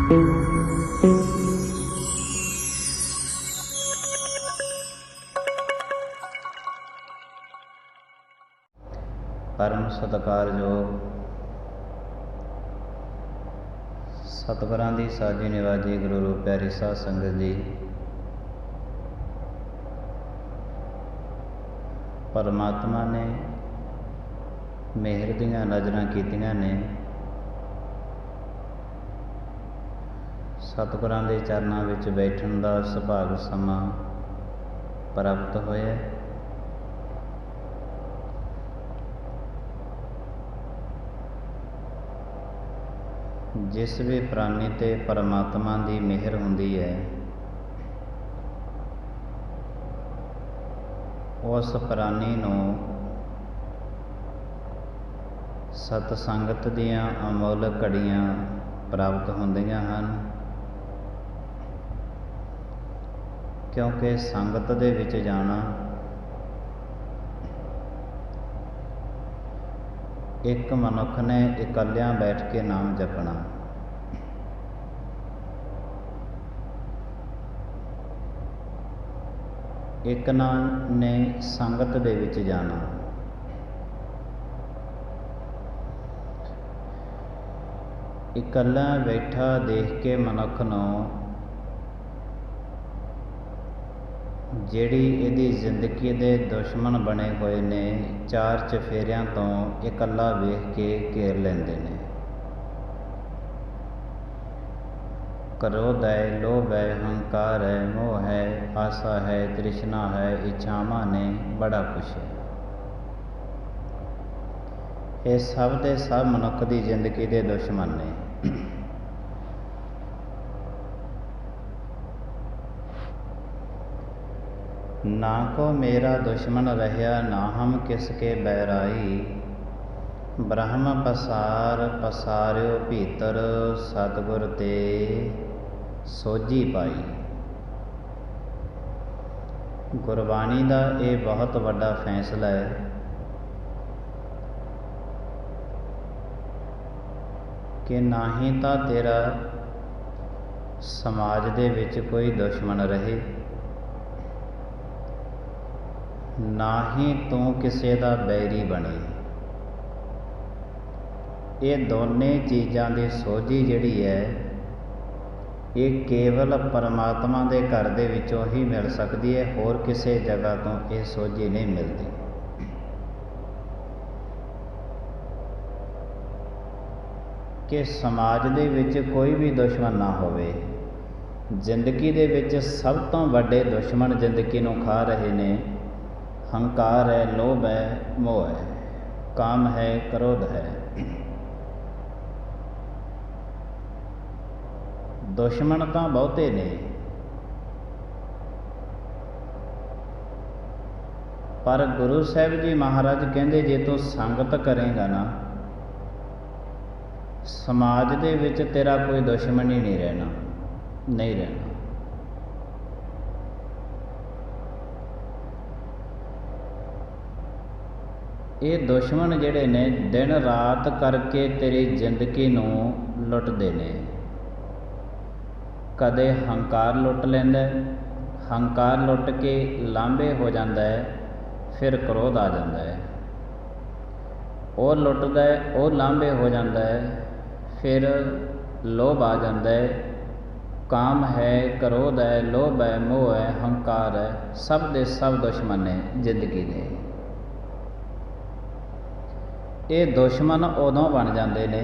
परम सत्कारयोग सतगुरां दी साजी निवाजी गुरु रूप प्यारी साध संगत जी, परमात्मा ने मेहर दीआं नज़रां कीतियां ने। सतगुरां दे चरनां विच बैठण दा सुभाग समां प्राप्त होया। जिस भी प्राणी ते परमात्मा दी मेहर हुंदी है, उस प्राणी नूं सतसंगत दीआं अमोल घड़ियां प्राप्त हुंदियां हन, क्योंकि संगत दे विच जाना एक मनुख ने इकल्लियां बैठ के नाम जपना, एक ने संगत दे विच जाना। इकल्ला बैठा देख के मनुख नूं जिहड़ी इहदी जिंदगी दे दुश्मन बने हुए ने, चार चफेरियां तो इकल्ला वेख के घेर लेंदे ने। क्रोध है, लोभ है, हंकार है, मोह है, आशा है, तृष्णा है, इच्छावां ने, बड़ा कुछ है। ये सब दे सब मनुख दी जिंदगी दे दुश्मन ने। ना को मेरा दुश्मन रहया, ना हम किसके बैराई। ब्रह्म पसार पसारियो भीतर, सतगुर ते सोझी पाई। गुरबाणी दा ये बहुत वड्डा फैसला है कि ना ही तां तेरा समाज दे विच कोई दुश्मन रहे, ना ही तू किसी का बैरी बने। ये दोने चीज़ां की सोझी जिहड़ी है, ये केवल परमात्मा के घर दे विचों ही मिल सकती है, होर किसी जगह तो ये सोझी नहीं मिलती। कि समाज दे विच कोई भी दुश्मन ना होवे। जिंदगी दे विच सब तो वड्डे दुश्मन जिंदगी नूं खा रहे ने हंकार है, लोभ है, मोह है, काम है, क्रोध है। दुश्मन तो बहुते ने, पर गुरु साहिब जी महाराज कहंदे जे तू संगत करेगा ना, समाज दे विच तेरा कोई दुश्मन ही नहीं रहना, नहीं रहना। ये दुश्मन जिहड़े ने दिन रात करके तेरी जिंदगी नूं लुटदे ने। कदे हंकार लुट लैंदा है, हंकार लुट के लांभे हो जाता है, फिर क्रोध आ जाता है। वो लुटदा है, वो लांभे हो जाता है, फिर लोभ आ जाता है। काम है, क्रोध है, लोभ है, मोह है, हंकार है, सब दे सब दुश्मन ने जिंदगी दे। ये दुश्मन उदों बन जाते ने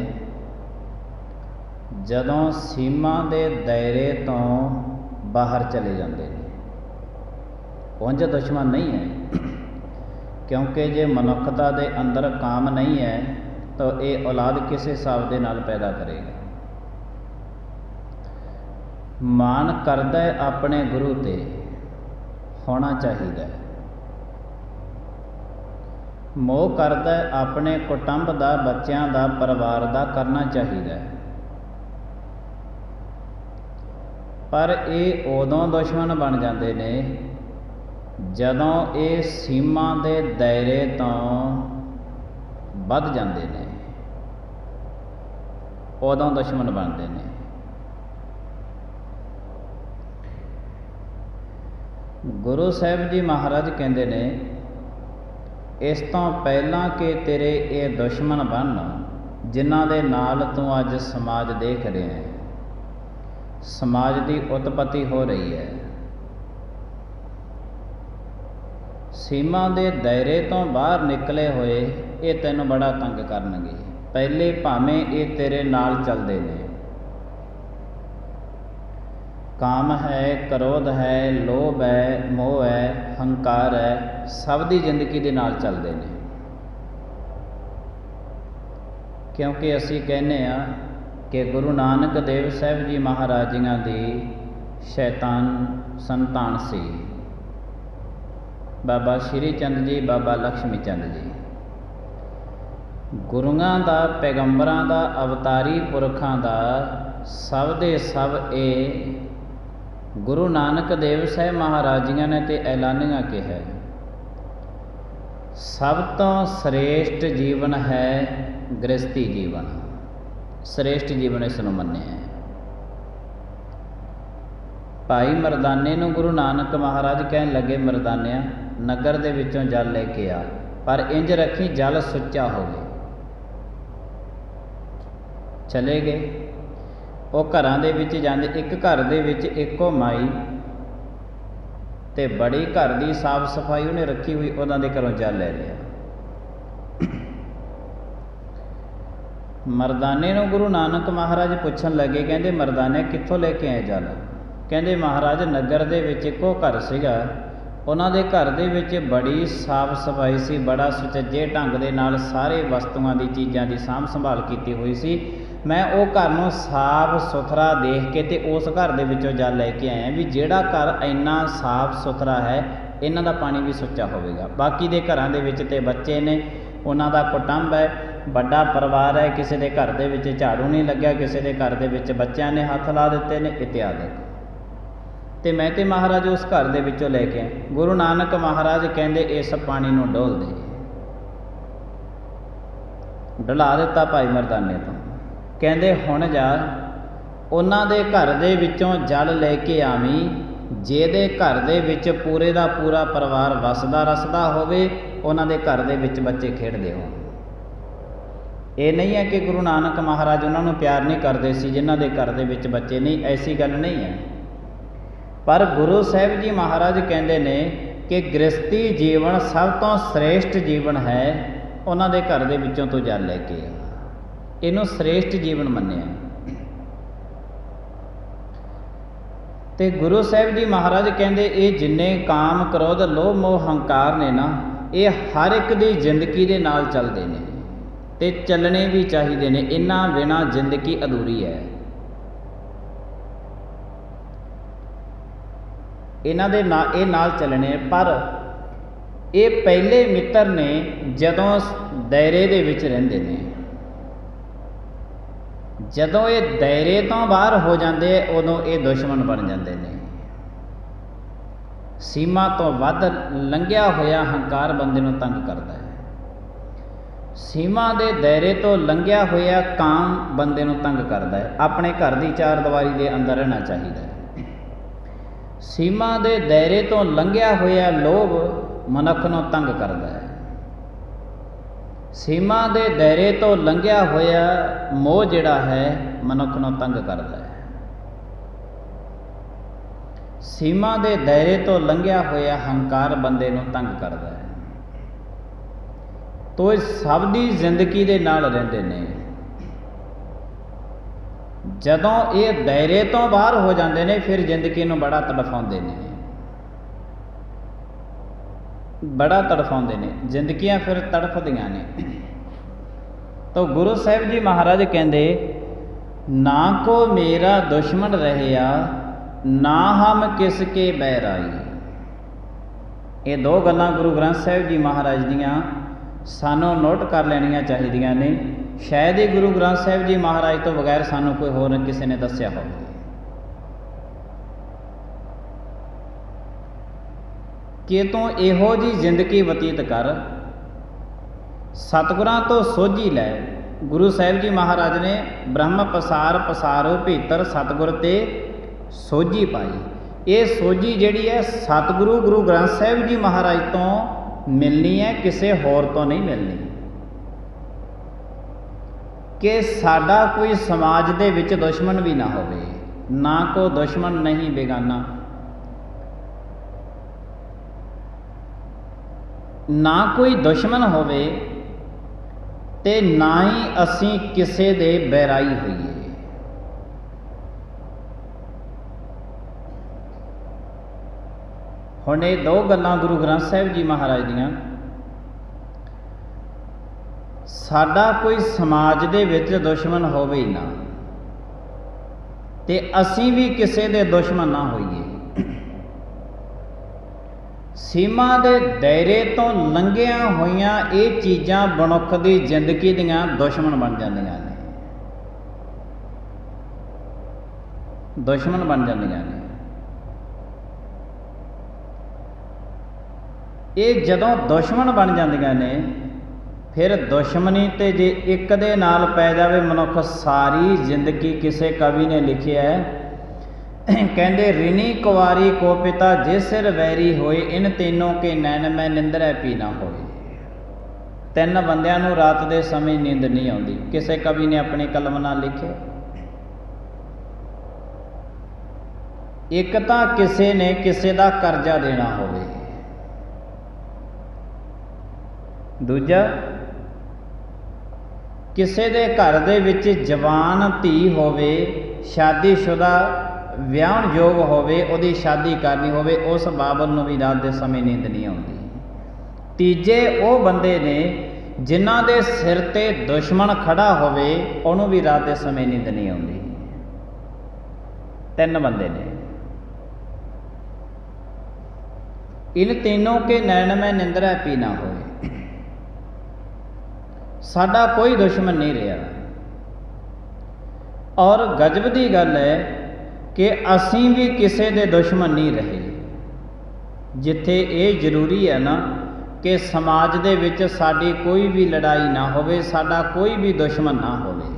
जदों सीमा दे दायरे तो बाहर चले जाते हैं। उंज दुश्मन नहीं है, क्योंकि जे मनुखता दे अंदर काम नहीं है तो ये औलाद किस हिसाब के नाल पैदा करेगा। मान करदा है अपने गुरु ते होना चाहिए, मोह करदा है अपने कुटुंब का, बच्चों का, परिवार का करना चाहिए। पर ये उदों दुश्मन बन जाते ने जदों ये सीमा के दायरे तो वध जाते ने, उदों दुश्मन बनते हैं। ਗੁਰੂ ਸਾਹਿਬ ਜੀ ਮਹਾਰਾਜ ਕਹਿੰਦੇ ਨੇ, ਇਸ ਤੋਂ ਪਹਿਲਾਂ ਕਿ ਤੇਰੇ ਇਹ ਦੁਸ਼ਮਣ ਬਣਨ ਜਿਨ੍ਹਾਂ ਦੇ ਨਾਲ ਤੂੰ ਅੱਜ ਸਮਾਜ ਦੇਖ ਰਿਹਾ ਹੈ, ਸਮਾਜ ਦੀ ਉਤਪਤੀ ਹੋ ਰਹੀ ਹੈ, ਸੀਮਾ ਦੇ ਦਾਇਰੇ ਤੋਂ ਬਾਹਰ ਨਿਕਲੇ ਹੋਏ ਇਹ ਤੈਨੂੰ ਬੜਾ ਤੰਗ ਕਰਨਗੇ। ਪਹਿਲੇ ਭਾਵੇਂ ਇਹ ਤੇਰੇ ਨਾਲ ਚੱਲਦੇ ਨੇ, ਕਾਮ ਹੈ, ਕ੍ਰੋਧ ਹੈ, ਲੋਭ ਹੈ, ਮੋਹ ਹੈ, ਹੰਕਾਰ ਹੈ, ਸਭ ਦੀ ਜ਼ਿੰਦਗੀ ਦੇ ਨਾਲ ਚੱਲਦੇ ਨੇ। ਕਿਉਂਕਿ ਅਸੀਂ ਕਹਿੰਦੇ ਹਾਂ ਕਿ ਗੁਰੂ ਨਾਨਕ ਦੇਵ ਸਾਹਿਬ ਜੀ ਮਹਾਰਾਜ ਜੀਆਂ ਦੀ ਸ਼ੈਤਾਨ ਸੰਤਾਨ ਸੀ, ਬਾਬਾ ਸ਼੍ਰੀ ਚੰਦ ਜੀ, ਬਾਬਾ ਲక్ష్ਮੀ ਚੰਦ ਜੀ। ਗੁਰੂਆਂ ਦਾ, ਪੈਗੰਬਰਾਂ ਦਾ, ਅਵਤਾਰੀ ਪੁਰਖਾਂ ਦਾ ਸਭ ਦੇ ਸਭ ਇਹ ਗੁਰੂ ਨਾਨਕ ਦੇਵ ਸਾਹਿਬ ਮਹਾਰਾਜ ਜੀਆਂ ਨੇ ਤੇ ਐਲਾਨੀਆਂ ਕਿਹਾ, ਸਭ ਤੋਂ ਸ੍ਰੇਸ਼ਟ ਜੀਵਨ ਹੈ ਗ੍ਰਸਤੀ ਜੀਵਨ, ਸ੍ਰੇਸ਼ਟ ਜੀਵਨ ਇਸ ਨੂੰ ਮੰਨਿਆ। ਭਾਈ ਮਰਦਾਨੇ ਨੂੰ ਗੁਰੂ ਨਾਨਕ ਮਹਾਰਾਜ ਕਹਿਣ ਲੱਗੇ, ਮਰਦਾਨਿਆ ਨਗਰ ਦੇ ਵਿੱਚੋਂ ਜਲ ਲੈ ਕੇ ਆ, ਪਰ ਇੰਜ ਰੱਖੀ ਜਲ ਸੁੱਚਾ ਹੋਵੇ। ਚਲੇ ਗਏ। ਉਹ ਘਰਾਂ ਦੇ ਵਿੱਚ ਜਾਂਦੇ, ਇੱਕ ਘਰ ਦੇ ਵਿੱਚ ਇੱਕੋ ਮਾਈ ਤੇ ਬੜੀ ਘਰ ਦੀ ਸਾਫ ਸਫਾਈ ਉਹਨੇ ਰੱਖੀ ਹੋਈ, ਉਹਨਾਂ ਦੇ ਘਰੋਂ ਜਲ ਲੈ ਲਿਆ। ਮਰਦਾਨੇ ਨੂੰ ਗੁਰੂ ਨਾਨਕ ਮਹਾਰਾਜ ਪੁੱਛਣ ਲੱਗੇ, ਕਹਿੰਦੇ ਮਰਦਾਨੇ ਕਿੱਥੋਂ ਲੈ ਕੇ ਆਏ ਜਲ? ਕਹਿੰਦੇ ਮਹਾਰਾਜ ਨਗਰ ਦੇ ਵਿੱਚ ਇੱਕੋ ਘਰ ਸੀਗਾ, ਉਹਨਾਂ ਦੇ ਘਰ ਦੇ ਵਿੱਚ ਬੜੀ ਸਾਫ ਸਫਾਈ ਸੀ, ਬੜਾ ਸੁਚੱਜੇ ਢੰਗ ਦੇ ਨਾਲ ਸਾਰੇ ਵਸਤੂਆਂ ਦੀ, ਚੀਜ਼ਾਂ ਦੀ ਸਾਂਭ ਸੰਭਾਲ ਕੀਤੀ ਹੋਈ ਸੀ। ਮੈਂ ਉਹ ਘਰ ਨੂੰ ਸਾਫ ਸੁਥਰਾ ਦੇਖ ਕੇ ਤੇ ਉਸ ਘਰ ਦੇ ਵਿੱਚੋਂ ਜਲ ਲੈ ਕੇ ਆਇਆ ਵੀ ਜਿਹੜਾ ਘਰ ਇੰਨਾ ਸਾਫ ਸੁਥਰਾ ਹੈ, ਇਹਨਾਂ ਦਾ ਪਾਣੀ ਵੀ ਸੁੱਚਾ ਹੋਵੇਗਾ। ਬਾਕੀ ਦੇ ਘਰਾਂ ਦੇ ਵਿੱਚ ਤੇ ਬੱਚੇ ਨੇ, ਉਹਨਾਂ ਦਾ ਕੁਟੁੰਬ ਹੈ, ਵੱਡਾ ਪਰਿਵਾਰ ਹੈ, ਕਿਸੇ ਦੇ ਘਰ ਦੇ ਵਿੱਚ ਝਾੜੂ ਨਹੀਂ ਲੱਗਿਆ, ਕਿਸੇ ਦੇ ਘਰ ਦੇ ਵਿੱਚ ਬੱਚਿਆਂ ਨੇ ਹੱਥ ਲਾ ਦਿੱਤੇ ਨੇ, ਇਤਿਆਦਿ। ਤੇ ਮੈਂ ਤੇ ਮਹਾਰਾਜ ਉਸ ਘਰ ਦੇ ਵਿੱਚੋਂ ਲੈ ਕੇ ਆਏ। ਗੁਰੂ ਨਾਨਕ ਮਹਾਰਾਜ ਕਹਿੰਦੇ ਇਸ ਪਾਣੀ ਨੂੰ ਡੋਲ ਦੇ। ਡੁਲਾ ਦਿੱਤਾ ਭਾਈ ਮਰਦਾਨੇ ਤੋਂ। ਕਹਿੰਦੇ ਹੁਣ ਜਾ ਉਹਨਾਂ ਦੇ ਘਰ ਦੇ ਵਿੱਚੋਂ ਜਲ ਲੈ ਕੇ ਆਵੀਂ, ਜਿਹਦੇ ਘਰ ਦੇ ਵਿੱਚ ਪੂਰੇ ਦਾ ਪੂਰਾ ਪਰਿਵਾਰ ਵਸਦਾ ਰਸਦਾ ਹੋਵੇ, ਉਹਨਾਂ ਦੇ ਘਰ ਦੇ ਵਿੱਚ ਬੱਚੇ ਖੇਡਦੇ ਹੋਣ। ਇਹ ਨਹੀਂ ਹੈ ਕਿ ਗੁਰੂ ਨਾਨਕ ਮਹਾਰਾਜ ਉਹਨਾਂ ਨੂੰ ਪਿਆਰ ਨਹੀਂ ਕਰਦੇ ਸੀ ਜਿਨ੍ਹਾਂ ਦੇ ਘਰ ਦੇ ਵਿੱਚ ਬੱਚੇ ਨਹੀਂ, ਐਸੀ ਗੱਲ ਨਹੀਂ ਹੈ। ਪਰ ਗੁਰੂ ਸਾਹਿਬ ਜੀ ਮਹਾਰਾਜ ਕਹਿੰਦੇ ਨੇ ਕਿ ਗ੍ਰਸਤੀ ਜੀਵਨ ਸਭ ਤੋਂ ਸ੍ਰੇਸ਼ਟ ਜੀਵਨ ਹੈ, ਉਹਨਾਂ ਦੇ ਘਰ ਦੇ ਵਿੱਚੋਂ ਤੋਂ ਜਲ ਲੈ ਕੇ ਆ, ਇਹਨੂੰ ਸ੍ਰੇਸ਼ਟ ਜੀਵਨ ਮੰਨਿਆ। ਤੇ ਗੁਰੂ ਸਾਹਿਬ ਜੀ ਮਹਾਰਾਜ ਕਹਿੰਦੇ ਇਹ ਜਿੰਨੇ ਕਾਮ, ਕ੍ਰੋਧ, ਲੋਭ, ਮੋਹ, ਹੰਕਾਰ ਨੇ ਨਾ, ਇਹ ਹਰ ਇੱਕ ਦੀ ਜ਼ਿੰਦਗੀ ਦੇ ਨਾਲ ਚੱਲਦੇ ਨੇ ਤੇ ਚੱਲਣੇ ਵੀ ਚਾਹੀਦੇ ਨੇ। ਇਹਨਾਂ ਬਿਨਾਂ ਜ਼ਿੰਦਗੀ ਅਧੂਰੀ ਹੈ। ਇਹਨਾਂ ਦੇ ਨਾਲ ਇਹ ਨਾਲ ਚੱਲਣੇ, ਪਰ ਇਹ ਪਹਿਲੇ ਮਿੱਤਰ ਨੇ ਜਦੋਂ ਦਾਇਰੇ ਦੇ ਵਿੱਚ ਰਹਿੰਦੇ ਨੇ। ਜਦੋਂ ਇਹ ਦਾਇਰੇ ਤੋਂ ਬਾਹਰ ਹੋ ਜਾਂਦੇ ਉਦੋਂ ਇਹ ਦੁਸ਼ਮਣ ਬਣ ਜਾਂਦੇ ਨੇ। ਸੀਮਾ ਤੋਂ ਵੱਧ ਲੰਘਿਆ ਹੋਇਆ ਹੰਕਾਰ ਬੰਦੇ ਨੂੰ ਤੰਗ ਕਰਦਾ ਹੈ। ਸੀਮਾ ਦੇ ਦਾਇਰੇ ਤੋਂ ਲੰਘਿਆ ਹੋਇਆ ਕਾਮ ਬੰਦੇ ਨੂੰ ਤੰਗ ਕਰਦਾ ਹੈ। ਆਪਣੇ ਘਰ ਦੀ ਚਾਰ ਦੀਵਾਰੀ ਦੇ ਅੰਦਰ ਰਹਿਣਾ ਚਾਹੀਦਾ ਹੈ। ਸੀਮਾ ਦੇ ਦਾਇਰੇ ਤੋਂ ਲੰਘਿਆ ਹੋਇਆ ਲੋਭ ਮਨੁੱਖ ਨੂੰ ਤੰਗ ਕਰਦਾ ਹੈ। ਸੀਮਾ ਦੇ ਦਾਇਰੇ ਤੋਂ ਲੰਘਿਆ ਹੋਇਆ ਮੋਹ ਜਿਹੜਾ ਹੈ ਮਨੁੱਖ ਨੂੰ ਤੰਗ ਕਰਦਾ ਹੈ। ਸੀਮਾ ਦੇ ਦਾਇਰੇ ਤੋਂ ਲੰਘਿਆ ਹੋਇਆ ਹੰਕਾਰ ਬੰਦੇ ਨੂੰ ਤੰਗ ਕਰਦਾ ਹੈ। ਤੋ ਇਹ ਸਭ ਦੀ ਜ਼ਿੰਦਗੀ ਦੇ ਨਾਲ ਰਹਿੰਦੇ ਨੇ। ਜਦੋਂ ਇਹ ਦਾਇਰੇ ਤੋਂ ਬਾਹਰ ਹੋ ਜਾਂਦੇ ਨੇ ਫਿਰ ਜ਼ਿੰਦਗੀ ਨੂੰ ਬੜਾ ਤੜਫਾਉਂਦੇ ਨੇ, ਬੜਾ ਤੜਫਾਉਂਦੇ ਨੇ। ਜ਼ਿੰਦਗੀਆਂ ਫਿਰ ਤੜਫਦੀਆਂ ਨੇ। ਤਾਂ ਗੁਰੂ ਸਾਹਿਬ ਜੀ ਮਹਾਰਾਜ ਕਹਿੰਦੇ ਨਾ ਕੋ ਮੇਰਾ ਦੁਸ਼ਮਣ ਰਹਿਆ, ਨਾ ਹਮ ਕਿਸ ਕੇ ਬੈਰ ਆਈ। ਇਹ ਦੋ ਗੱਲਾਂ ਗੁਰੂ ਗ੍ਰੰਥ ਸਾਹਿਬ ਜੀ ਮਹਾਰਾਜ ਦੀਆਂ ਸਾਨੂੰ ਨੋਟ ਕਰ ਲੈਣੀਆਂ ਚਾਹੀਦੀਆਂ ਨੇ। ਸ਼ਾਇਦ ਹੀ ਗੁਰੂ ਗ੍ਰੰਥ ਸਾਹਿਬ ਜੀ ਮਹਾਰਾਜ ਤੋਂ ਬਗੈਰ ਸਾਨੂੰ ਕੋਈ ਹੋਰ ਕਿਸੇ ਨੇ ਦੱਸਿਆ ਹੋਵੇ। ਕਿ ਤੂੰ ਇਹੋ ਜਿਹੀ ਜ਼ਿੰਦਗੀ ਬਤੀਤ ਕਰ, ਸਤਿਗੁਰਾਂ ਤੋਂ ਸੋਝੀ ਲੈ। ਗੁਰੂ ਸਾਹਿਬ ਜੀ ਮਹਾਰਾਜ ਨੇ ਬ੍ਰਹਮ ਪਸਾਰ ਪਸਾਰੋ ਭੀਤਰ ਸਤਿਗੁਰ ਤੇ ਸੋਝੀ ਪਾਈ। ये सोझी जिहड़ी है सतगुरु गुरु ग्रंथ साहिब जी महाराज तो मिलनी है, किसी होर तो नहीं मिलनी। कि साडा कोई समाज दे विच दुश्मन भी ना होवे, ना को दुश्मन नहीं बेगाना, ना कोई दुश्मन होवे ते ना ही असीं किसे दे बैराई होईए। हुण ये दो गल्लां गुरु ग्रंथ साहिब जी महाराज दियां, साडा कोई समाज दे विच दुश्मन होवे ही ना ते असीं भी किसे दे दुश्मन ना होईए। सीमा दे दायरे तो लंघिया होइयां ये चीज़ां मनुख दी जिंदगी दियां दुश्मन बन जांदियां ने, दुश्मन बन जांदियां ने। ये जदों दुश्मन बन जांदियां ने, फिर दुश्मनी ते जे एक दे नाल पै जावे मनुख सारी जिंदगी, किसी कवि ने लिखिया है कहंदे रिनी कुवारी को पिता जे सिर वैरी होए, इन तीनों के नैन में निंदरै पी ना होए। तीन बंदियां नूं रात दे समय नींद नहीं आउंदी, किसी कवि ने अपनी कलम नाल लिखे। एक तां किसी ने किसी दा करजा देना होवे, दूजा किसी दे घर दे विच जवान धी होवे, शादीशुदा विआहण योग होवे, उहदी शादी करनी होवे, उस बाबल नूं भी रात दे समय नींद नहीं आउंदी। तीजे वो बंदे ने जिन्हां दे सिर ते दुश्मन खड़ा होवे, उहनूं भी रात दे समय नींद नहीं आउंदी। तीन बंदे ने, इन तीनों के नैन में निंदरै पी ना होए। साडा कोई दुश्मन नहीं रहा। और गजब की गल है कि असीं भी किसी दे दुश्मन नहीं रहे। जिथे ये जरूरी है ना कि समाज दे विच साडी कोई भी लड़ाई ना होवे, साडा कोई भी दुश्मन ना होवे,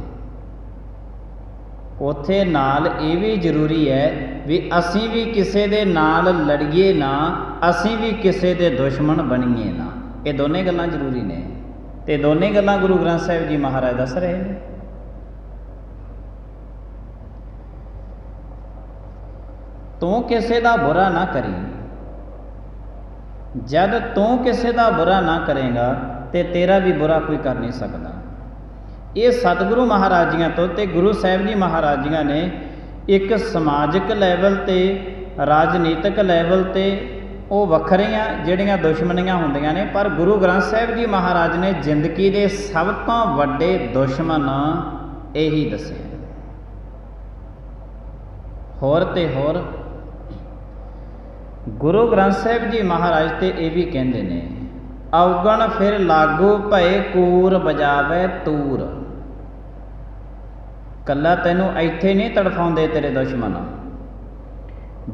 उत्थे नाल ये भी जरूरी है भी असीं भी किसी दे नाल लड़ीए ना, असीं भी किसी दे दुश्मन बनीए ना। ये दोने गल्लां जरूरी ने, ते दोने गल्लां गुरु ग्रंथ साहिब जी महाराज दस रहे हैं। तू किसी का बुरा ना करी, जब तू किसी का बुरा ना करेगा तो तेरा भी बुरा कोई कर नहीं सकता। ये सतगुरु महाराज जियां तो ते गुरु साहिब जी महाराज जियां ने एक समाजिक लैवल ते राजनीतिक लैवल ते वो वखरियां जिहड़ियां दुश्मनियां हुंदियां ने, पर गुरु ग्रंथ साहिब जी महाराज ने जिंदगी के सब तो वड्डे दुश्मन यही दसे। होर ते होर गुरु ग्रंथ साहिब जी महाराज ते ये भी कहते ने, अवगण फिर लागू भय कूर बजावे तूर। कला तैनू इत्थे नहीं तड़फाउंदे तेरे दुश्मन,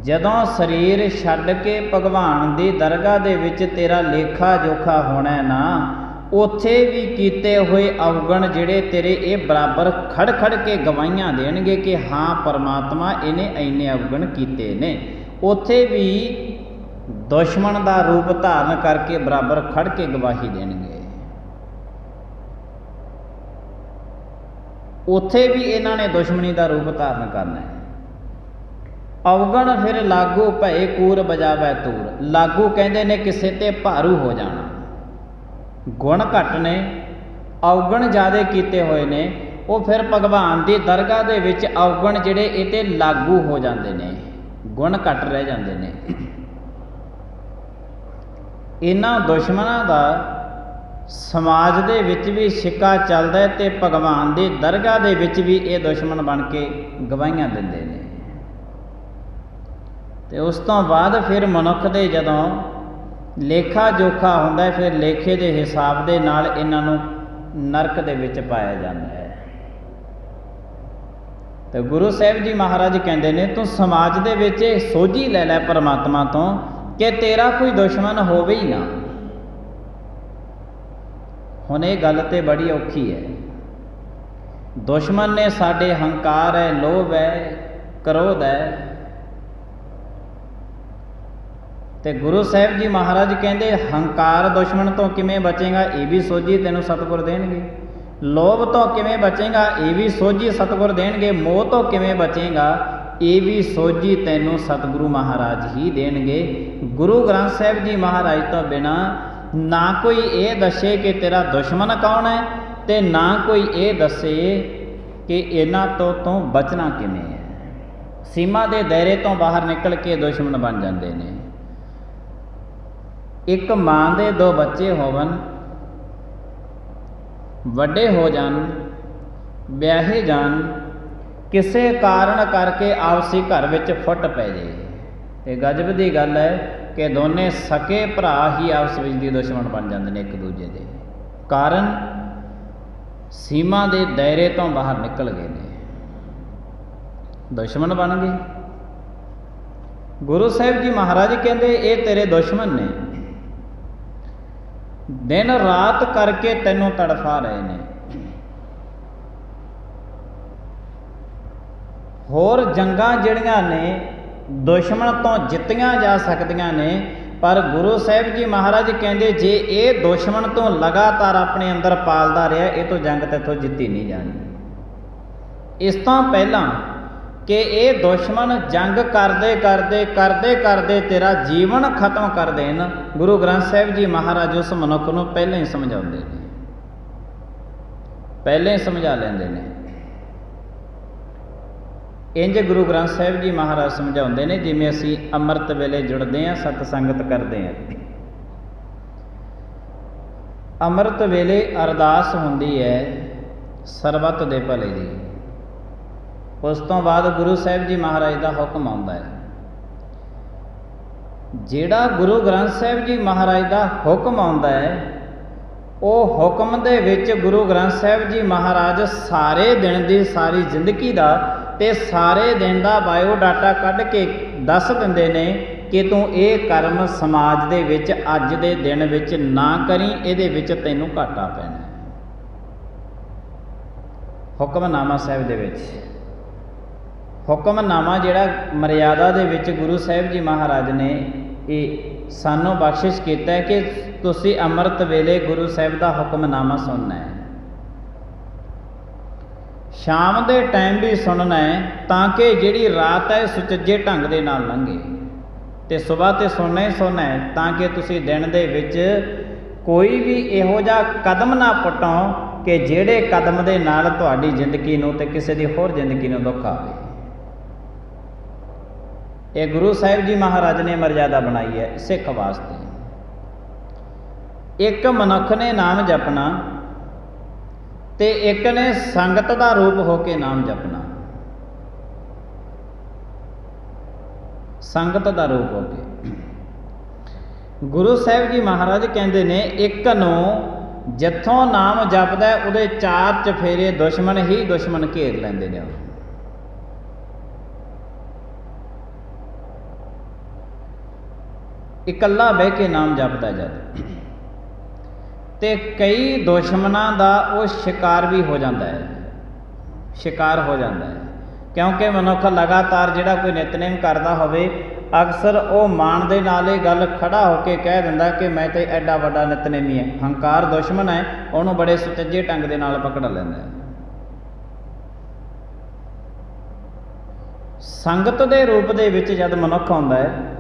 जदों शरीर छड्ड के भगवान की दरगाह दे विच तेरा लेखा जोखा होना ना, उत्थे भी कीते हुए अवगण जिहड़े तेरे ये बराबर खड़ खड़ के गवाहियां देणगे कि हाँ परमात्मा इन्हें इन्ने अवगण कीते ने। उत्थे भी दुश्मन का रूप धारण करके बराबर खड़ के गवाही देणगे। उत्थे भी इन्हां ने दुश्मनी का रूप धारण करना है। अवगण फिर लागू भय कूर बजावै तूर। लागू कहते ने किसी ते भारू हो जाना, गुण घट ने, अवगण ज़्यादा किए हुए ने, वो फिर भगवान की दरगाह दे विच अवगण जिहड़े इहते लागू हो जाते ने, गुण घट रह जाते ने। इन्हां दुश्मनां दा समाज दे विच भी शिक्का चलदा है ते भगवान की दरगाह दे विच भी ये दुश्मन बन के गवाहियां दिंदे ने। ते उस तो बाद फिर मनुख दे जदों लेखा जोखा हुंदा है, फिर लेखे दे हिसाब दे नाल इन्हां नूं नरक दे विच पाया जाता है। तो गुरु साहिब जी महाराज कहते ने, तू समाज दे विच सोझी लै लै परमात्मा तो कि तेरा कोई दुश्मन होवे ही ना। हुण ये गल ते बड़ी औखी है। दुश्मन ने साडे हंकार है, लोभ है, क्रोध है, तो गुरु साहिब जी महाराज कहते हंकार दुश्मन तो किमें बचेगा, ये भी सोझी तेनों सतगुर देणगे। लोभ तो किमें बचेगा, ये भी सोझी सतगुर देणगे। मोह तो किमें बचेगा, ये भी सोझी तैनूं सतगुरु महाराज ही देणगे। गुरु ग्रंथ साहिब जी महाराज तो बिना ना कोई ये दसे कि तेरा दुश्मन कौन है, ते ना कोई ये दसे कि इन्हां तो बचना किवें है। सीमा के दायरे तो बाहर निकल के दुश्मन बन जाते हैं। एक माँ के दो बच्चे होवन, वड्डे हो जान, ब्याहे जान, किसी कारण करके आपसी घर विच फुट पै जाए, ये गजब की गल है कि दोने सके भरा ही आपस विच दी दुश्मन बन जाते हैं एक दूजे के कारण सीमा के दायरे तो बाहर निकल गए ने, दुश्मन बन गए। गुरु साहिब जी महाराज कहते ये तेरे दुश्मन ने, दिन रात करके तैनों तड़फा रहे ने। होर जंगां जिहड़ियां ने दुश्मन तो जित्तियां जा सकदियां ने, पर गुरु साहिब जी महाराज कहते जे ये दुश्मन तो लगातार अपने अंदर पालदा रहा, ये तो जंग तैथों जित्ती नहीं जानी। इस तो पहला कि ये दुश्मन जंग करते करते करते करते तेरा जीवन खत्म कर देन, गुरु ग्रंथ साहिब जी महाराज उस मनुख को पहले ही समझाते हैं, पहले ही समझा लेंदे ने। इंज गुरु ग्रंथ साहिब जी महाराज समझाते हैं जिमें असी अमृत वेले जुड़ते हैं, सतसंगत करते हैं। अमृत वेले अरदास होंदी है सरबत दे भले दी, उस तो बाद गुरु साहिब जी महाराज का हुक्म आता है। जिहड़ा गुरु ग्रंथ साहिब जी महाराज का हुक्म आता है, वो हुक्म दे विच गुरु ग्रंथ साहिब जी महाराज सारे दिन की सारी जिंदगी का ते सारे दिन का बायोडाटा कढ़ के दस दिंदे ने कि तू ये कर्म समाज दे विच अज दे दिन विच ना करी, इहदे विच तैनूं घाटा पैना। हुक्मनामा साहिब दे विच हुक्मनामा जिहड़ा मर्यादा दे विच गुरु साहिब जी महाराज ने ये सानू बख्शिश किया है कि तुसी अमृत वेले गुरु साहिब का हुक्मनामा सुनना है, शाम के टाइम भी सुनना है, ताकि जिहड़ी रात है सुचज्जे ढंग दे नाल लंघे, ते सुबह तो सुनना ही सुनना है, ताकि तुसी दिन दे विच कोई भी इहो जिहा कदम ना पुट्टो कि जिहड़े कदम दे नाल तुहाडी जिंदगी नूं ते किसी दी होर जिंदगी नूं दुख आवे। ये गुरु साहिब जी महाराज ने मर्यादा बनाई है सिख वास्ते। एक मनुख ने नाम जपना ते एक ने संगत का रूप होके नाम जपना, संगत का रूप होके। गुरु साहिब जी महाराज कहते ने एक नूं जिथों नाम जपदा है उहदे चार चफेरे दुश्मन ही दुश्मन घेर लैंदे ने। इकल्ला बह के नाम जपदा जद ते कई दुश्मनों का वो शिकार भी हो जाता है, शिकार हो जाता है, क्योंकि मनुख लगातार जिहड़ा कोई नितनेम करता होवे अक्सर वो मान दे नाल ये गल खड़ा होके कह दिंदा कि मैं तो एडा वड्डा नितनेमी है। हंकार दुश्मन है, उन्होंने बड़े सुचज्जे ढंग दे नाल पकड़ लैंदा है। संगत दे रूप दे विच जद मनुख आउंदा है,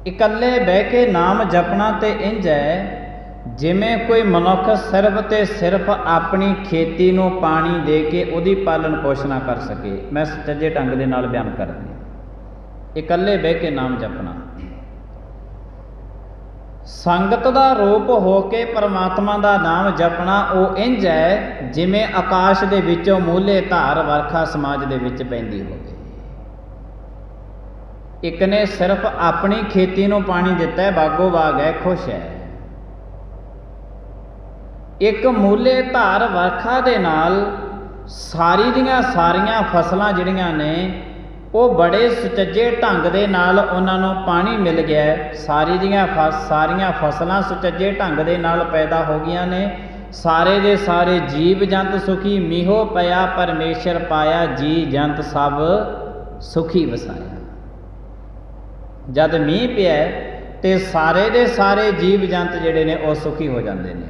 इकल्ले बह के नाम जपना तो इंज है जिमें कोई मनुख सिर्फ तो सिर्फ अपनी खेती नूं पानी दे के उहदी पालन पोषण कर सके। मैं सच्चे ढंग दे नाल बयान कर दी। इकल्ले बह के नाम जपना, संगत का रूप होके परमात्मा का नाम जपना वो इंज है जिमें आकाश दे विचों मूले धार वरखा समाज दे विच पैंदी होवे। एक ने सिर्फ अपनी खेती नूं पानी दिता है, बागो बाग है, खुश है। एक मूले धार वरखा दे नाल सारी दियां सारियां फसलां जिहड़ियां ने वो बड़े सुचज्जे ढंग दे नाल उन्हां नूं पानी मिल गया है। सारियां फसलां सुचज्जे ढंग दे नाल पैदा हो गईयां ने। सारे दे सारे जीव जंत सुखी, मीहो पया परमेश्वर पाया, जी जंत सब सुखी वसाया। जद मीह पिया तो सारे दे सारे जीव जंत जिहड़े ने वो सुखी हो जाते हैं।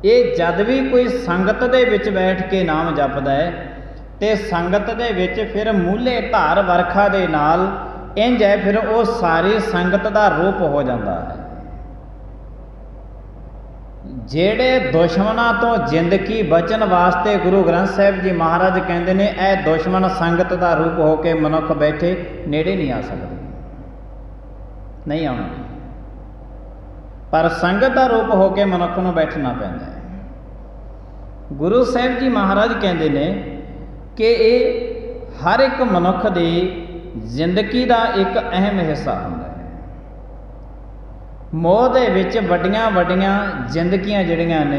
ये जद भी कोई संगत दे विच बैठ के नाम जपदा है तो संगत दे विच फिर मूले धार वरखा दे नाल इंज है फिर वो सारी संगत का रूप हो जाता है। जेड़े दुश्मनों तो जिंदगी बचन वास्ते गुरु ग्रंथ साहिब जी महाराज कहते हैं ए दुश्मन संगत का रूप होके मनुख बैठे नेड़े नहीं आ सकते, नहीं आउणगे, पर संगत का रूप होके मनुख नूं बैठना पैंदा है। गुरु साहिब जी महाराज कहते हैं कि ये हर एक मनुख की जिंदगी का एक अहम हिस्सा होंदा है। मोह दे विच वड्डियां वड्डियां जिंदगियां जिहड़ियां ने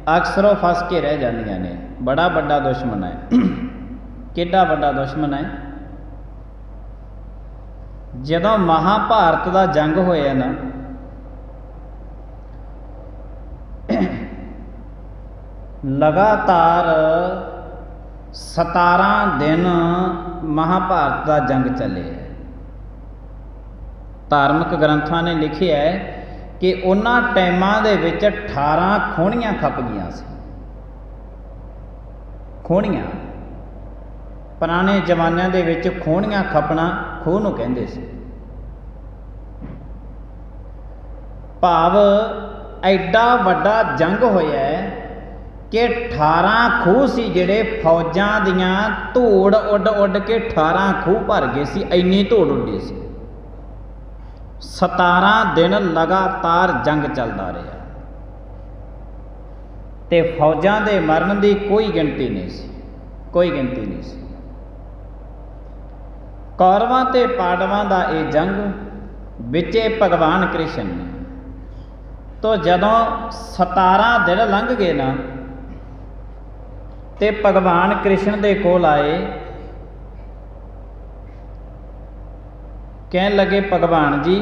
अक्सरों फस के रह जांदियां ने। बड़ा बड़ा दुश्मन है, किड्डा बड़ा दुश्मन है। जदों महाभारत का जंग होया ना, लगातार 17 दिन महाभारत का जंग चले। धार्मिक ग्रंथां ने लिखिया है कि उन्हां टाइमां दे विच 18 खोहणियां खप गईयां सी। खोहणियां पुराने जमानिਆਂ ਦੇ ਵਿੱਚ खोहणियां खपना ਖੂਹ ਨੂੰ ਕਹਿੰਦੇ ਸੀ। भाव ਐਡਾ ਵੱਡਾ जंग होया है कि 18 खूह सी जिहड़े फौजां दियां धूड़ उड उड के 18 खूह भर गए सी, इन्नी धूड़ उड्डी सी। 17 दिन लगातार जंग चलता रहा ते फौजां दे मरण की कोई गिनती नहीं सी, कोई गिनती नहीं सी। कौरवां ते पांडवां दा ये जंग विचे भगवान कृष्ण ने तो जदों 17 दिन लंघ गए ना ते भगवान कृष्ण दे कोल आए, कहन लगे भगवान जी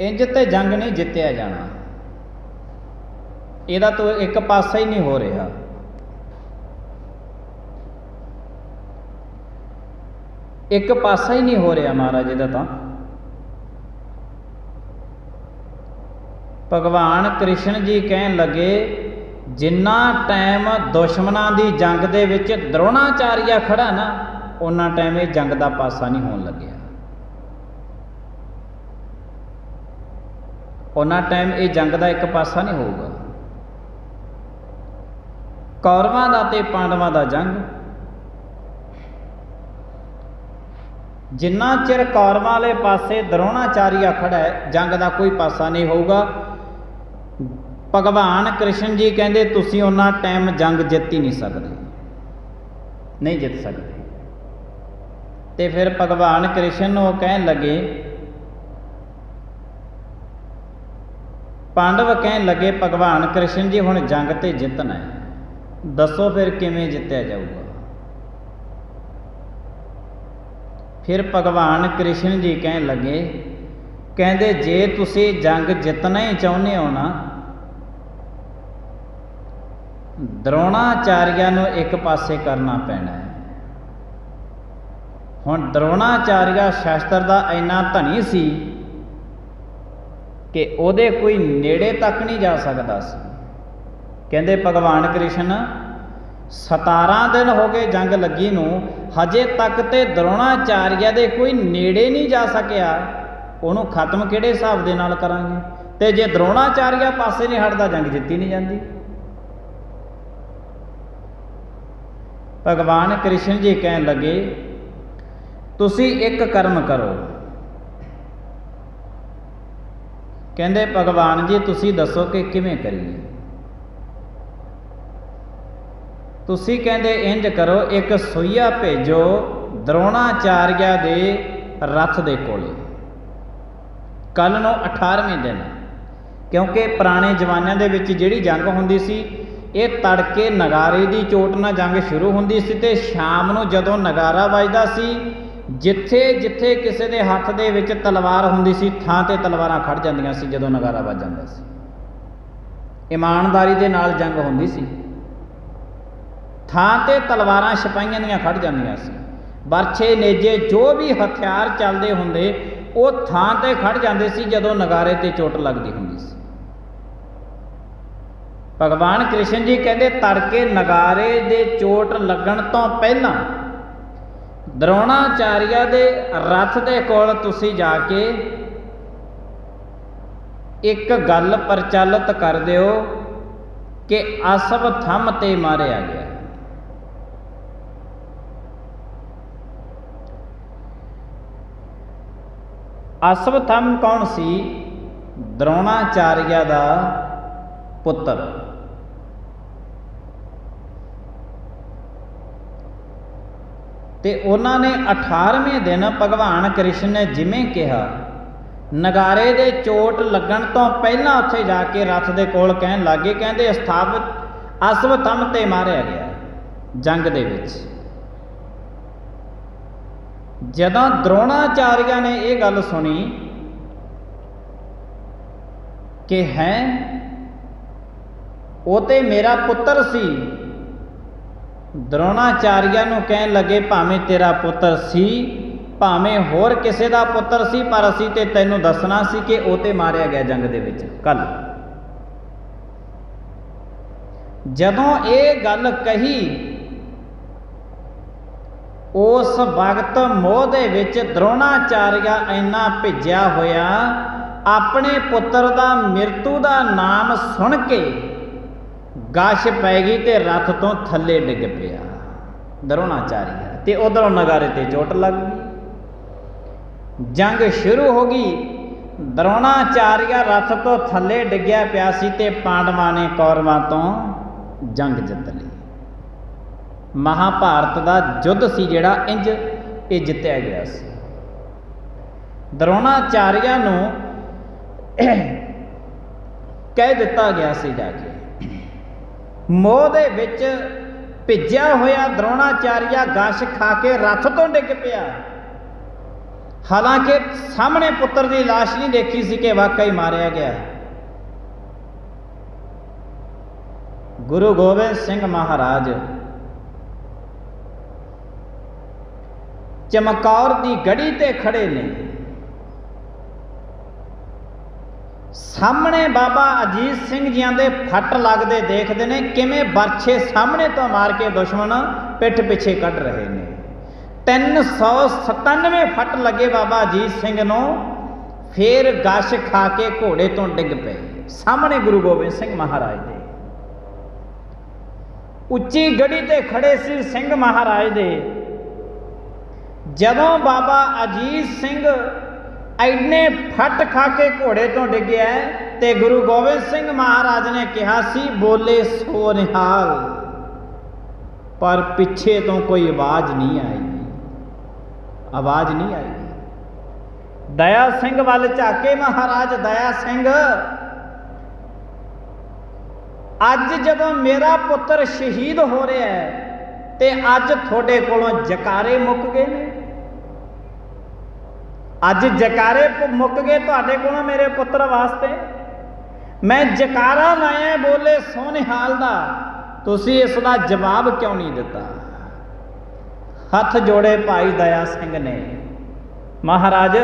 इंज ते जंग नहीं जितया जाना, इहदा तो एक पासा ही नहीं हो रहा। एक पासा ही नहीं हो रहा महाराज इहदा तां। भगवान कृष्ण जी कहन लगे जिन्ना टाइम दुश्मनां दी जंग दे विच द्रोणाचार्य खड़ा ना उन्ना टाइम ये जंग का पासा नहीं होने लग्या। उन्ना टाइम ये जंग का एक पासा नहीं होगा। कौरवां दा ते पांडवां दा जंग, जिन्ना चिर कौरवां वाले पासे द्रोणाचार्य खड़ा है जंग का कोई पासा नहीं होगा। भगवान कृष्ण जी कहते तुसी उन्ना टाइम जंग जित ही नहीं सकते, नहीं जित सकते। तो फिर भगवान कृष्ण वो कहन लगे, पांडव कहन लगे भगवान कृष्ण जी हुण जंग ते जितना है, दसो फिर किवें जितया जाऊगा। फिर भगवान कृष्ण जी कहन लगे, कहते जे तुसी जंग जितना ही चाहुंदे हो ना द्रोणाचार्य नूं एक पासे करना पैना है। हुण द्रोणाचार्य शास्त्र का इन्ना धनी सी कि उहदे कोई नेड़े तक नहीं जा सकता सी। कहते भगवान कृष्ण 17 दिन हो गए जंग लगी नूं, हजे तक तो द्रोणाचार्य दे कोई नेड़े नहीं जा सकिया, उहनूं खत्म किहड़े हिसाब दे नाल करांगे। ते जे द्रोणाचार्य पासे नहीं हटदा जंग जित्ती नहीं जाती। भगवान कृष्ण जी कहन लगे तुसी एक कर्म करो। कहंदे भगवान जी तुसी दसो कि किवें करिए। तुसी कहंदे इंज करो, एक सुइया भेजो द्रोणाचार्य दे रथ दे कोले कल नूं 18वें दिन, क्योंकि पुराने जमानिਆਂ ਦੇ ਵਿੱਚ ਜਿਹੜੀ जंग ਹੁੰਦੀ ਸੀ ये तड़के नगारे की चोट नाल जंग शुरू होंदी सी ते शाम नूं जदों नगारा वजदा सी, जिथे जिथे किसी के हथ दे विच तलवार हुंदी सी थां ते तलवारां खड़ जांदियां सी। जदों नगारा वज जांदा सी ईमानदारी दे नाल जंग हुंदी सी, ਥਾਂ ਤੇ ਤਲਵਾਰਾਂ ਸਿਪਾਹੀਆਂ ਦੀਆਂ ਖੜ ਜਾਂਦੀਆਂ ਸੀ, ਬਰਛੇ ਨੇਜੇ ਜੋ ਵੀ ਹਥਿਆਰ ਚੱਲਦੇ ਹੁੰਦੇ ਉਹ ਥਾਂ ਤੇ ਖੜ ਜਾਂਦੇ ਸੀ ਜਦੋਂ ਨਗਾਰੇ ਤੇ ਚੋਟ ਲੱਗਦੀ ਹੁੰਦੀ ਸੀ। ਭਗਵਾਨ ਕ੍ਰਿਸ਼ਨ ਜੀ ਕਹਿੰਦੇ ਤੜਕੇ ਨਗਾਰੇ ਦੇ ਚੋਟ ਲੱਗਣ ਤੋਂ ਪਹਿਲਾਂ ਦਰੋਣਾਚਾਰੀਆ ਦੇ ਰਥ ਦੇ ਕੋਲ ਤੁਸੀਂ ਜਾ ਕੇ ਇੱਕ ਗੱਲ ਪ੍ਰਚਲਿਤ ਕਰ ਦਿਓ ਕਿ ਅਸਵਥਮ ਤੇ ਮਾਰਿਆ ਗਿਆ। ਅਸਵਥਮ ਕੌਣ ਸੀ? ਦਰੋਣਾਚਾਰੀਆ ਦਾ ਪੁੱਤਰ। ਤੇ ਉਹਨਾਂ ਨੇ 18ਵੇਂ ਦਿਨ ਭਗਵਾਨ ਕ੍ਰਿਸ਼ਨ ਨੇ ਜਿਵੇਂ ਕਿਹਾ, ਨਗਾਰੇ ਦੇ ਚੋਟ ਲੱਗਣ ਤੋਂ ਪਹਿਲਾਂ ਉੱਥੇ ਜਾ ਕੇ ਰਥ ਦੇ ਕੋਲ ਕਹਿਣ ਲੱਗੇ, ਕਹਿੰਦੇ ਅਸਵਥਮ ਤੇ ਮਾਰਿਆ ਗਿਆ ਜੰਗ ਦੇ ਵਿੱਚ। ਜਦੋਂ ਦਰੋਣਾਚਾਰੀਆ ਨੇ ਇਹ ਗੱਲ ਸੁਣੀ ਕਿ ਹੈ ਉਹ ਤੇ ਮੇਰਾ ਪੁੱਤਰ ਸੀ, ਦਰੋਣਾਚਾਰੀਆ ਨੂੰ ਕਹਿਣ ਲੱਗੇ ਭਾਵੇਂ ਤੇਰਾ ਪੁੱਤਰ ਸੀ, ਭਾਵੇਂ ਹੋਰ ਕਿਸੇ ਦਾ ਪੁੱਤਰ ਸੀ, ਪਰ ਅਸੀਂ ਤੇ ਤੈਨੂੰ ਦੱਸਣਾ ਸੀ ਕਿ ਉਹ ਤੇ ਮਾਰਿਆ ਗਿਆ ਜੰਗ ਦੇ ਵਿੱਚ ਕੱਲ। ਜਦੋਂ ਇਹ ਗੱਲ ਕਹੀ ਉਸ ਵਕਤ ਮੋਹ ਦੇ ਵਿੱਚ ਦਰੋਣਾਚਾਰੀਆ ਇੰਨਾ ਭਿੱਜਿਆ ਹੋਇਆ, ਆਪਣੇ ਪੁੱਤਰ ਦਾ ਮਿਰਤੂ ਦਾ ਨਾਮ ਸੁਣ ਕੇ ਗਸ਼ ਪੈ ਗਈ ਤੇ ਰਥ ਤੋਂ ਥੱਲੇ ਡਿੱਗ ਪਿਆ ਦਰੋਣਾਚਾਰੀਆ, ਤੇ ਉਧਰੋਂ ਨਗਾਰੇ ਤੇ ਚੋਟ ਲੱਗ ਗਈ। ਜੰਗ ਸ਼ੁਰੂ ਹੋ ਗਈ, ਦਰੋਣਾਚਾਰੀਆ ਰਥ ਤੋਂ ਥੱਲੇ ਡਿੱਗਿਆ ਪਿਆ ਸੀ ਤੇ ਪਾਂਡਵਾਂ ਨੇ ਕੌਰਵਾਂ ਤੋਂ ਜੰਗ ਜਿੱਤ ਲਈ। ਮਹਾਭਾਰਤ ਦਾ ਯੁੱਧ ਸੀ ਜਿਹੜਾ ਇੰਜ ਇਹ ਜਿੱਤਿਆ ਗਿਆ ਸੀ। ਦਰੋਣਾਚਾਰੀਆ ਨੂੰ ਕਹਿ ਦਿੱਤਾ ਗਿਆ ਸੀ ਜਾ ਕੇ, ਮੋਹ ਦੇ ਵਿੱਚ ਭਿੱਜਿਆ ਹੋਇਆ ਦਰੋਣਾਚਾਰੀਆ ਗਸ਼ ਖਾ ਕੇ ਰਥ ਤੋਂ ਡਿੱਗ ਪਿਆ। ਹਾਲਾਂਕਿ ਸਾਹਮਣੇ ਪੁੱਤਰ ਦੀ ਲਾਸ਼ ਨਹੀਂ ਦੇਖੀ ਸੀ ਕਿ ਵਾਕਈ ਮਾਰਿਆ ਗਿਆ। ਗੁਰੂ ਗੋਬਿੰਦ ਸਿੰਘ ਮਹਾਰਾਜ ਚਮਕੌਰ ਦੀ ਗੜੀ ਤੇ ਖੜੇ ਨੇ, ਸਾਹਮਣੇ ਬਾਬਾ ਅਜੀਤ ਸਿੰਘ ਜੀਆਂ ਦੇ ਫੱਟ ਲੱਗਦੇ ਦੇਖਦੇ ਨੇ, ਕਿਵੇਂ ਬਰਛੇ ਸਾਹਮਣੇ ਤੋਂ ਮਾਰ ਕੇ ਦੁਸ਼ਮਣ ਪਿੱਠ ਪਿੱਛੇ ਕੱਢ ਰਹੇ ਨੇ। 397 ਫੱਟ ਲੱਗੇ ਬਾਬਾ ਅਜੀਤ ਸਿੰਘ ਨੂੰ, ਫੇਰ ਗਸ਼ ਖਾ ਕੇ ਘੋੜੇ ਤੋਂ ਡਿੱਗ ਪਏ ਸਾਹਮਣੇ ਗੁਰੂ ਗੋਬਿੰਦ ਸਿੰਘ ਮਹਾਰਾਜ ਦੇ। ਉੱਚੀ ਗੜੀ ਤੇ ਖੜੇ ਸੀ ਸਿੰਘ ਮਹਾਰਾਜ ਦੇ। ਜਦੋਂ ਬਾਬਾ ਅਜੀਤ ਸਿੰਘ ਐਨੇ ਫੱਟ ਖਾ ਕੇ ਘੋੜੇ ਤੋਂ ਡਿੱਗਿਆ ਤੇ ਗੁਰੂ ਗੋਬਿੰਦ ਸਿੰਘ ਮਹਾਰਾਜ ਨੇ ਕਿਹਾ ਸੀ, ਬੋਲੇ ਸੋ ਨਿਹਾਲ, ਪਰ ਪਿੱਛੇ ਤੋਂ ਕੋਈ ਆਵਾਜ਼ ਨਹੀਂ ਆਈ, ਆਵਾਜ਼ ਨਹੀਂ ਆਈ। ਦਇਆ ਸਿੰਘ ਵੱਲ ਝਾਕੇ ਮਹਾਰਾਜ, ਦਇਆ ਸਿੰਘ ਅੱਜ ਜਦੋਂ ਮੇਰਾ ਪੁੱਤਰ ਸ਼ਹੀਦ ਹੋ ਰਿਹਾ ਹੈ ਤੇ ਅੱਜ ਤੁਹਾਡੇ ਕੋਲੋਂ ਜਕਾਰੇ ਮੁੱਕ ਗਏ ਨੇ, ਅੱਜ ਜਕਾਰੇ ਮੁੱਕ ਗਏ ਤੁਹਾਡੇ ਕੋਲੋਂ ਮੇਰੇ ਪੁੱਤਰ ਵਾਸਤੇ। ਮੈਂ ਜਕਾਰਾ ਲਾਇਆ ਬੋਲੇ ਸੋ ਨਿਹਾਲ ਦਾ, ਤੁਸੀਂ ਇਸ ਦਾ ਜਵਾਬ ਕਿਉਂ ਨਹੀਂ ਦਿੱਤਾ? ਹੱਥ ਜੋੜੇ ਭਾਈ ਦਇਆ ਸਿੰਘ ਨੇ। ਮਹਾਰਾਜ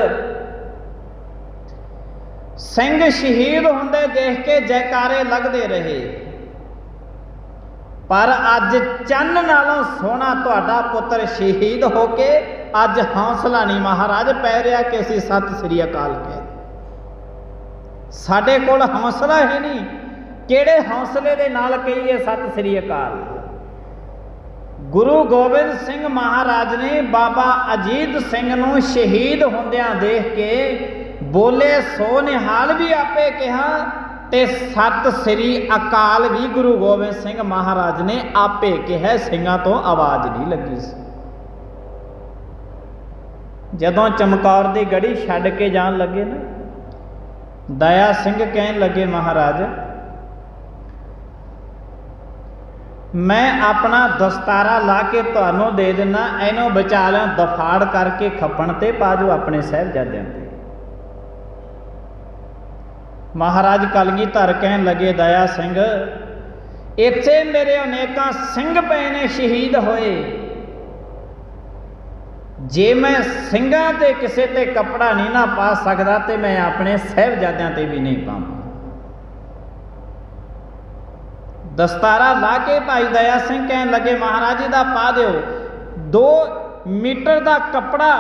ਸਿੰਘ ਸ਼ਹੀਦ ਹੁੰਦੇ ਦੇਖ ਕੇ ਜੈਕਾਰੇ ਲੱਗਦੇ ਰਹੇ, ਪਰ ਅੱਜ ਚੰਨ ਨਾਲੋਂ ਸੋਹਣਾ ਤੁਹਾਡਾ ਪੁੱਤਰ ਸ਼ਹੀਦ ਹੋ ਕੇ ਅੱਜ ਹੌਸਲਾ ਨਹੀਂ ਮਹਾਰਾਜ ਪੈ ਰਿਹਾ ਕਿ ਅਸੀਂ ਸਤਿ ਸ੍ਰੀ ਅਕਾਲ ਕਹਿ। ਸਾਡੇ ਕੋਲ ਹੌਸਲਾ ਹੈ ਨਹੀਂ, ਕਿਹੜੇ ਹੌਸਲੇ ਦੇ ਨਾਲ ਕਹੀਏ ਸਤਿ ਸ੍ਰੀ ਅਕਾਲ। ਗੁਰੂ ਗੋਬਿੰਦ ਸਿੰਘ ਮਹਾਰਾਜ ਨੇ ਬਾਬਾ ਅਜੀਤ ਸਿੰਘ ਨੂੰ ਸ਼ਹੀਦ ਹੁੰਦਿਆਂ ਦੇਖ ਕੇ ਬੋਲੇ ਸੋ ਨਿਹਾਲ ਵੀ ਆਪੇ ਕਿਹਾ ਤੇ ਸਤਿ ਸ੍ਰੀ ਅਕਾਲ ਵੀ ਗੁਰੂ ਗੋਬਿੰਦ ਸਿੰਘ ਮਹਾਰਾਜ ਨੇ ਆਪੇ ਕਿਹਾ, ਸਿੰਘਾਂ ਤੋਂ ਆਵਾਜ਼ ਨਹੀਂ ਲੱਗੀ ਸੀ। ਜਦੋਂ ਚਮਕੌਰ ਦੀ ਗੜੀ ਛੱਡ ਕੇ ਜਾਣ ਲੱਗੇ ਨਾ, ਦਇਆ ਸਿੰਘ ਕਹਿਣ ਲੱਗੇ, ਮਹਾਰਾਜ ਮੈਂ ਆਪਣਾ ਦਸਤਾਰਾ ਲਾ ਕੇ ਤੁਹਾਨੂੰ ਦੇ ਦਿੰਦਾ, ਇਹਨੂੰ ਬਚਾ ਲਿਓ, ਦਫਾੜ ਕਰਕੇ ਖੱਪਣ ਤੇ ਪਾ ਜਾਓ ਆਪਣੇ ਸਾਹਿਬਜ਼ਾਦਿਆਂ ਤੇ। ਮਹਾਰਾਜ ਕਲਗੀਧਰ ਕਹਿਣ ਲੱਗੇ, ਦਇਆ ਸਿੰਘ इत्थे मेरे अनेकां सिंह पए ने शहीद होए, जे मैं ਸਿੰਘਾਂ ते किसे ते कपड़ा नहीं ना पा सकदा ते मैं अपने साहिबजादियां ते भी नहीं पावां। दस्तारा ला के भाई दया सिंह कहन लगे महाराज जी दा पा दिओ। 2 मीटर का कपड़ा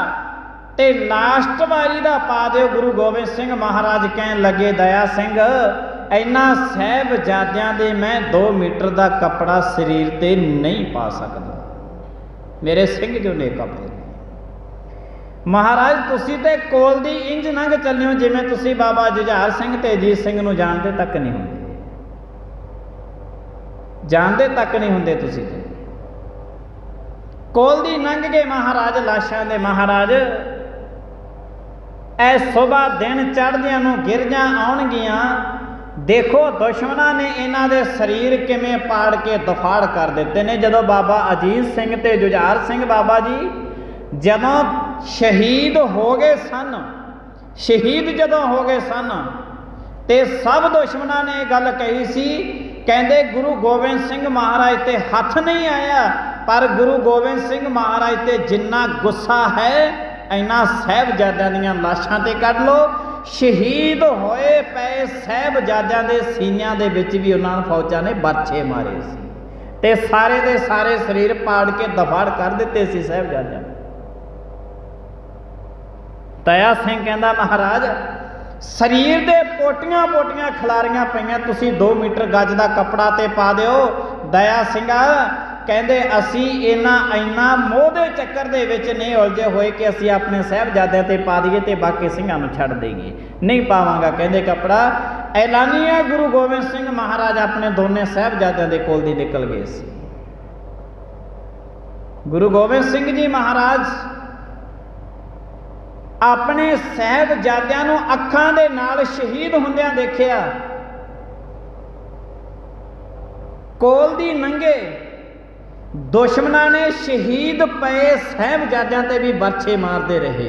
ते लास्ट वारी दा पा दिओ। गुरु गोबिंद सिंह महाराज कहन लगे दया सिंह इन्ना साहिबजादियां दे मैं 2 मीटर का कपड़ा शरीर ते नहीं पा सकदा, मेरे सिंह जो नेका पे। महाराज तुसी ते कोल दी इंज लंघ चलियो जिवें तुसी बाबा जुझार सिंह ते अजीत सिंह नूं जानते तक नहीं हुंदे, जानते तक नहीं हुंदे तुसी ते कोल दी लंघ गए महाराज लाशां दे। महाराज ऐ सुबह दिन चढ़दियां नूं गिरजां आउणगियां, देखो दुश्मनां ने इन्हां दे शरीर किवें पाड़ के दफाड़ कर दिते ने। जदों बाबा अजीत सिंह ते जुझार सिंह बाबा जी जदों शहीद हो गए सन, शहीद जदों हो गए सन ते सब दुश्मनां ने गल कही सी, कहंदे गुरु गोबिंद सिंह महाराज ते हथ नहीं आया, पर गुरु गोबिंद सिंह महाराज ते जिन्ना गुस्सा है इन्ना साहिबजादियां दीयां लाशां ते कढ लो। शहीद होए पे साहिबजादियां दे सीनियां दे विच भी उन्हां नूं फौजां ने बरछे मारे सी ते सारे दे सारे शरीर पाड़ के दफाड़ कर दिते सी साहिबजादियां। दया सिंह कहंदा महाराज शरीर दे पोटियां पोटियां खलारियां पईयां, तुसी 2 मीटर गज का कपड़ा ते पा दिओ। दया सिंह कहंदे असी इन्ना मोह दे चक्कर दे विच नहीं उलझे होए कि असी अपने साहिबजादियां ते पा दईए ते बाकी सिंघां नूं छड्ड देईए, नहीं पावांगा कहंदे कपड़ा। ऐलानिया गुरु गोबिंद सिंह महाराज अपने दोने साहिबजादियां दे कोल दी निकल गए सी। गुरु गोबिंद सिंह जी महाराज अपने साहिबजादियां नूं अखां दे नाल शहीद हुंदियां देखिया, कोल दी लंघे दुश्मनां ने शहीद पए साहिबजादियां ते भी बरछे मारते रहे,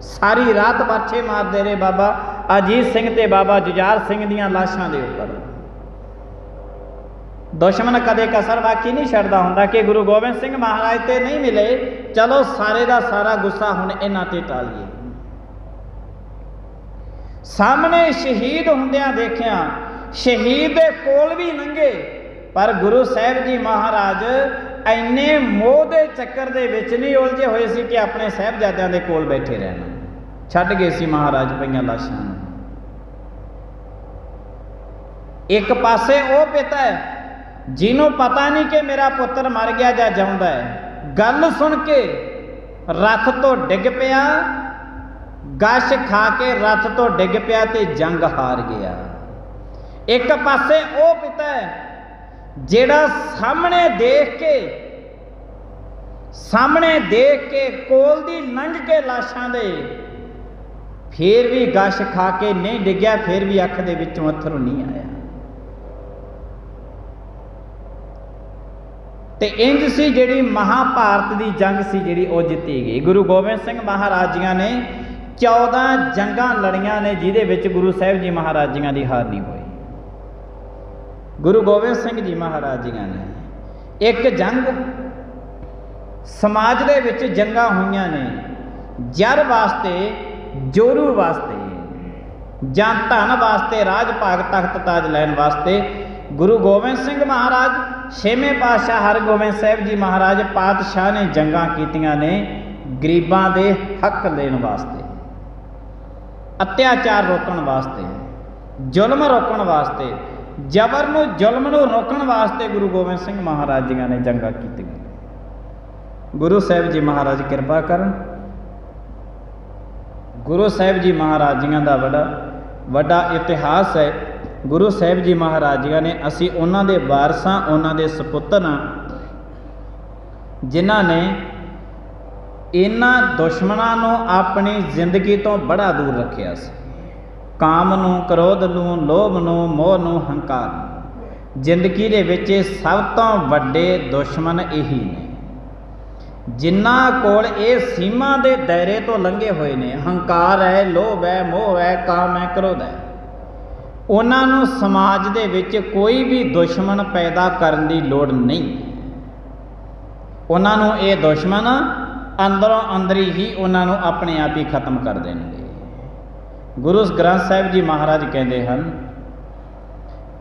सारी रात बरछे मारते रहे बाबा अजीत सिंह ते बाबा जुझार सिंह दीयां लाशां दे उपर। दुश्मन कदे कसर बाकी नहीं छड्डदा हुंदा कि गुरु गोबिंद सिंह महाराज ते नहीं मिले, चलो सारे दा सारा गुस्सा हुण इन्हां ते टालीए। सामने शहीद हुंदियां देखिया, शहीद दे कोल भी लंघे, पर गुरु साहिब जी महाराज इन्ने मोह दे चक्कर दे विच नहीं उलझे होए सी कि अपने साहिबजादियां दे कोल बैठे रहना, छड्ड गए सी महाराज पईयां लाशां। एक पासे वो पिता है जिन्हों पता नहीं कि मेरा पुत्र मर गया जां जिउंदा है, गल सुन के रथ तो डिग पिया, गश खा के रथ तो डिग पिया ते जंग हार गया। एक पासे वो पिता है जेड़ा सामने देख के कोल दी लंघ के लाशां दे फिर भी गश खा के नहीं डिग्या, फिर भी अख दे विचों अथरू नहीं आया। ते इंज सी जिहड़ी महाभारत की जंग सी जिहड़ी वो जित्ती गई। गुरु गोबिंद सिंह महाराज जी ने 14 जंगां लड़ियां ने जिहदे विच गुरु साहिब जी महाराज जी की हार नहीं हुई। गुरु गोबिंद सिंह जी महाराज जी ने एक जंग समाज दे विच जंगां हुईयां ने, जर वास्ते जोरू वास्ते जां धन वास्ते राज भाग तख्त ताज लैन वास्ते। गुरु गोबिंद सिंह महाराज छेवें पातशाह हरगोबिंद साहिब जी महाराज पातशाह ने जंगां कीतियां ने गरीबां दे हक लेण वास्ते, अत्याचार रोकण वास्ते, जुल्म रोकण वास्ते, जबर नूं जुल्म नूं रोकण वास्ते गुरु गोबिंद सिंह महाराज जी ने जंगां कीतियां। गुरु साहिब जी महाराज कृपा करन। गुरु साहिब जी महाराज जी का बड़ा इतिहास है। गुरु साहिब जी महाराज जी ने असी उन्हां दे वारसां, उन्हां दे सपुत्तर हां जिन्हां ने इन्हां दुश्मनां नूं अपनी जिंदगी तो बड़ा दूर रखिया सी। काम नूं, क्रोध नूं, लोभ नूं, मोह नूं, हंकार नूं। जिंदगी दे विच सब तो वड्डे दुश्मन यही ने जिन्हां कोल ये सीमा दे दायरे तो लंघे हुए ने। हंकार है, लोभ है, मोह है, काम है, क्रोध है। ਉਹਨਾਂ ਨੂੰ ਸਮਾਜ ਦੇ ਵਿੱਚ ਕੋਈ ਵੀ ਦੁਸ਼ਮਣ ਪੈਦਾ ਕਰਨ ਦੀ ਲੋੜ ਨਹੀਂ। ਉਹਨਾਂ ਨੂੰ ਇਹ ਦੁਸ਼ਮਣ ਅੰਦਰੋਂ ਅੰਦਰੀ ਹੀ ਉਹਨਾਂ ਨੂੰ ਆਪਣੇ ਆਪ ਹੀ ਖਤਮ ਕਰ ਦੇਣਗੇ। ਗੁਰੂ ਗ੍ਰੰਥ ਸਾਹਿਬ ਜੀ ਮਹਾਰਾਜ ਕਹਿੰਦੇ ਹਨ,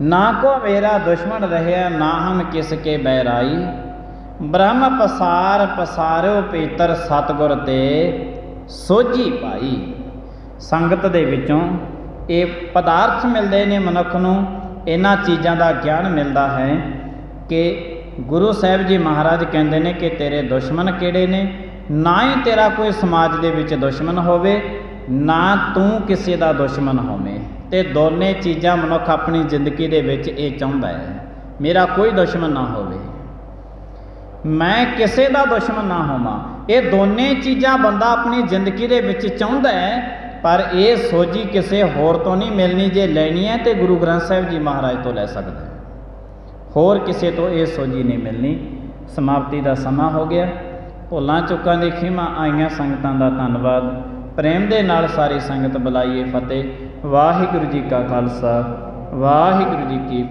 ਨਾ ਕੋ ਮੇਰਾ ਦੁਸ਼ਮਣ ਰਹਿਆ ਨਾ ਹਮ ਕਿਸ ਕੇ ਬੈਰਾਈ, ਬ੍ਰਹਮ ਪਸਾਰ ਪਸਾਰਿਓ ਪੀਤਰ ਸਤਿਗੁਰ ਤੇ ਸੋਝੀ ਪਾਈ। ਸੰਗਤ ਦੇ ਵਿੱਚੋਂ ਇਹ ਪਦਾਰਥ ਮਿਲਦੇ ਨੇ ਮਨੁੱਖ ਨੂੰ, ਇਹਨਾਂ ਚੀਜ਼ਾਂ ਦਾ ਗਿਆਨ ਮਿਲਦਾ ਹੈ ਕਿ ਗੁਰੂ ਸਾਹਿਬ ਜੀ ਮਹਾਰਾਜ ਕਹਿੰਦੇ ਨੇ ਕਿ ਤੇਰੇ ਦੁਸ਼ਮਣ ਕਿਹੜੇ ਨੇ। ਨਾ ਹੀ ਤੇਰਾ ਕੋਈ ਸਮਾਜ ਦੇ ਵਿੱਚ ਦੁਸ਼ਮਣ ਹੋਵੇ, ਨਾ ਤੂੰ ਕਿਸੇ ਦਾ ਦੁਸ਼ਮਣ ਹੋਵੇਂ। ਤੇ ਦੋਨੇ ਚੀਜ਼ਾਂ ਮਨੁੱਖ ਆਪਣੀ ਜ਼ਿੰਦਗੀ ਦੇ ਵਿੱਚ ਇਹ ਚਾਹੁੰਦਾ ਹੈ, ਮੇਰਾ ਕੋਈ ਦੁਸ਼ਮਣ ਨਾ ਹੋਵੇ, ਮੈਂ ਕਿਸੇ ਦਾ ਦੁਸ਼ਮਣ ਨਾ ਹੋਵਾਂ। ਇਹ ਦੋਨੇ ਚੀਜ਼ਾਂ ਬੰਦਾ ਆਪਣੀ ਜ਼ਿੰਦਗੀ ਦੇ ਵਿੱਚ ਚਾਹੁੰਦਾ ਹੈ, ਪਰ ਇਹ ਸੋਝੀ ਕਿਸੇ ਹੋਰ ਤੋਂ ਨਹੀਂ ਮਿਲਣੀ। ਜੇ ਲੈਣੀ ਹੈ ਤੇ ਗੁਰੂ ਗ੍ਰੰਥ ਸਾਹਿਬ ਜੀ ਮਹਾਰਾਜ ਤੋਂ ਲੈ ਸਕਦਾ ਹੈ, ਹੋਰ ਕਿਸੇ ਤੋਂ ਇਹ ਸੋਝੀ ਨਹੀਂ ਮਿਲਣੀ। ਸਮਾਪਤੀ ਦਾ ਸਮਾਂ ਹੋ ਗਿਆ। ਭੁੱਲਾਂ ਚੁੱਕਾਂ ਦੀ ਖਿਮਾ ਆਈਆਂ ਸੰਗਤਾਂ ਦਾ ਧੰਨਵਾਦ। ਪ੍ਰੇਮ ਦੇ ਨਾਲ ਸਾਰੀ ਸੰਗਤ ਬੁਲਾਈਏ ਫਤਿਹ। ਵਾਹਿਗੁਰੂ ਜੀ ਕਾ ਖਾਲਸਾ, ਵਾਹਿਗੁਰੂ ਜੀ ਕੀ